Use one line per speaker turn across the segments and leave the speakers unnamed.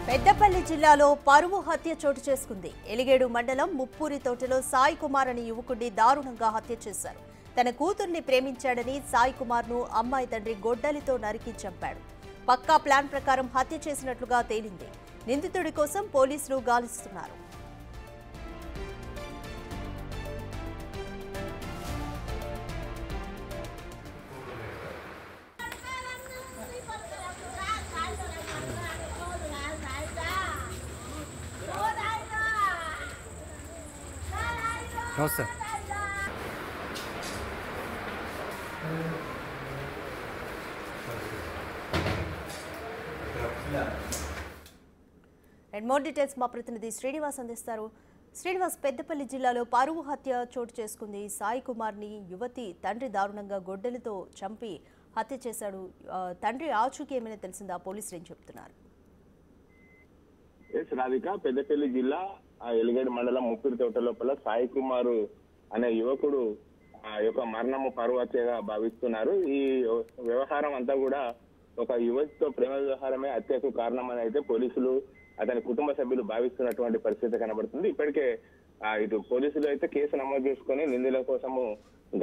పెద్దపల్లి జిల్లాలో పరువు హత్య చోటు చేసుకుంది. ఎలిగేడు మండలం ముప్పూరి తోటలో సాయి కుమార్ అనే యువకుడిని దారుణంగా హత్య చేశారు. తన కూతుర్ని ప్రేమించాడని సాయి కుమార్ను అమ్మాయి తండ్రి గొడ్డలితో నరికి చంపాడు. పక్కా ప్లాన్ ప్రకారం హత్య చేసినట్లుగా తేలింది. నిందితుడి కోసం పోలీసులు గాలిస్తున్నారు.
నమస్తే.
అండ్ మోర్ డీటెయిల్స్ మా ప్రతినిధి శ్రీనివాస్ అందిస్తారు. శ్రీనివాస్, పెద్దపల్లి జిల్లాలో పరువు హత్య చోటు చేసుకుంది. సాయి కుమార్ని యువతి తండ్రి దారుణంగా గొడ్డలితో చంపి హత్య చేశాడు. తండ్రి ఆచూకీ ఏమైనా తెలిసిందా? పోలీసులు ఏం చెప్తున్నారు?
రాధిక, పెద్దపల్లి జిల్లా ఎలిగేడు మండలం ముప్పూరి తోట లోపల సాయి కుమార్ అనే యువకుడు యొక్క మరణము పరువు హత్యగా భావిస్తున్నారు. ఈ వ్యవహారం అంతా కూడా ఒక యువతితో ప్రేమ వ్యవహారమే హత్యకు కారణమని అయితే పోలీసులు అతని కుటుంబ సభ్యులు భావిస్తున్నటువంటి పరిస్థితి కనబడుతుంది. ఇప్పటికే ఇటు పోలీసులు అయితే కేసు నమోదు చేసుకుని నిందితుల కోసము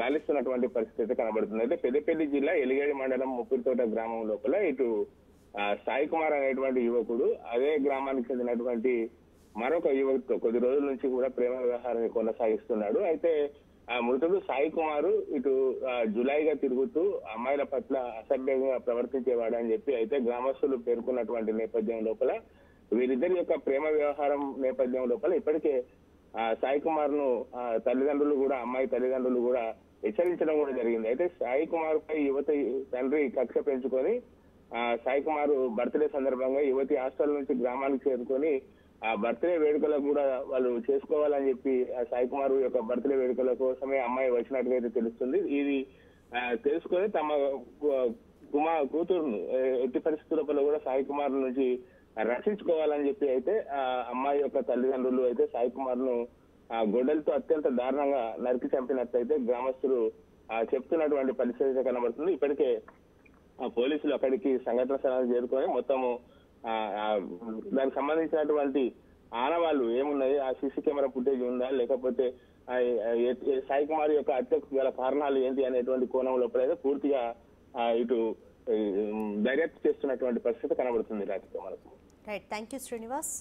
గాలిస్తున్నటువంటి పరిస్థితి కనబడుతుంది. అయితే పెద్దపల్లి జిల్లా ఎలిగేడు మండలం ముప్పూరి తోట గ్రామం లోపల ఇటు సాయి కుమార్ అనేటువంటి యువకుడు అదే గ్రామానికి చెందినటువంటి మరొక యువకుడితో కొద్ది రోజుల నుంచి కూడా ప్రేమ వ్యవహారాన్ని కొనసాగిస్తున్నాడు. అయితే ఆ మృతుడు సాయి కుమార్ ఇటు జులైగా తిరుగుతూ అమ్మాయిల పట్ల అసభ్యంగా ప్రవర్తించేవాడు అని చెప్పి అయితే గ్రామస్తులు పేర్కొన్నటువంటి నేపథ్యం లోపల వీరిద్దరి యొక్క ప్రేమ వ్యవహారం నేపథ్యం లోపల ఇప్పటికే సాయి కుమార్ ను తల్లిదండ్రులు కూడా అమ్మాయి తల్లిదండ్రులు కూడా హెచ్చరించడం కూడా జరిగింది. అయితే సాయి కుమార్ పై యువతి తండ్రి కక్ష పెంచుకొని సాయి కుమార్ బర్త్డే సందర్భంగా యువతి హాస్టల్ నుంచి గ్రామానికి చేరుకొని ఆ బర్త్డే వేడుకలకు కూడా వాళ్ళు చేసుకోవాలని చెప్పి సాయి కుమార్ యొక్క బర్త్డే వేడుకల కోసమే అమ్మాయి వచ్చినట్టుగా అయితే తెలుస్తుంది. ఇది తెలుసుకొని తమ కూతురును ఎట్టి పరిస్థితుల కూడా సాయి కుమార్ నుంచి రక్షించుకోవాలని చెప్పి అయితే ఆ అమ్మాయి యొక్క తల్లిదండ్రులు అయితే సాయి కుమార్ ను గొడ్డలతో అత్యంత దారుణంగా నరికి చంపినట్లయితే గ్రామస్తులు చెప్తున్నటువంటి పరిస్థితి కనబడుతుంది. ఇప్పటికే పోలీసులు అక్కడికి సంఘటన స్థలానికి చేరుకొని మొత్తము దానికి సంబంధించినటువంటి ఆనవాళ్లు ఏమున్నాయి, ఆ సీసీ కెమెరా ఫుటేజ్ ఉందా, లేకపోతే సాయి కుమార్ యొక్క హత్యకు గల కారణాలు ఏంటి అనేటువంటి కోణం లోపలైతే పూర్తిగా ఇటు దర్యాప్తు చేస్తున్నటువంటి పరిస్థితి కనబడుతుంది. రాత్రి మనకు
right, thank you Srinivas.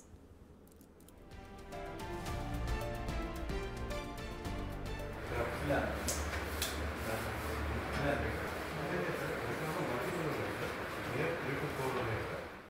Yeah,